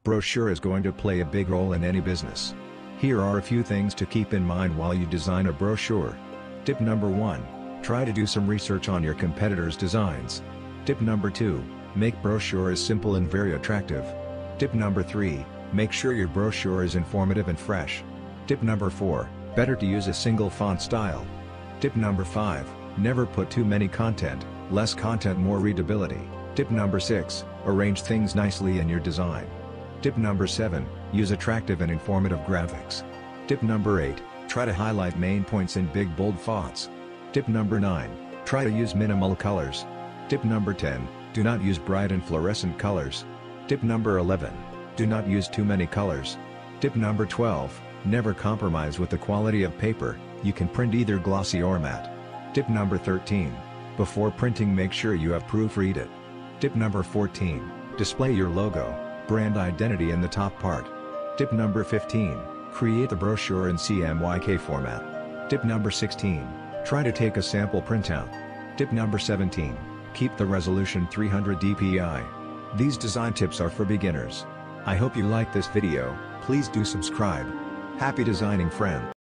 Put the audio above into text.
Brochure is going to play a big role in any business. Here are a few things to keep in mind while you design a brochure. Tip number 1. Try to do some research on your competitors' designs. Tip number 2. Make brochures simple and very attractive. Tip number 3. Make sure your brochure is informative and fresh. Tip number 4. Better to use a single font style. Tip number 5. Never put too many content, less content more readability. Tip number 6. Arrange things nicely in your design. Tip number 7. Use attractive and informative graphics. Tip number 8. Try to highlight main points in big bold fonts. Tip number 9. Try to use minimal colors. Tip number 10. Do not use bright and fluorescent colors. Tip number 11. Do not use too many colors. Tip number 12. Never compromise with the quality of paper, you can print either glossy or matte. Tip number 13. Before printing, make sure you have proofread it. Tip number 14. Display your logo, brand identity in the top part. Tip number 15. Create the brochure in CMYK format. Tip number 16. Try to take a sample printout. Tip number 17. Keep the resolution 300 dpi. These design tips are for beginners. I hope you like this video. Please do subscribe. Happy designing, friend.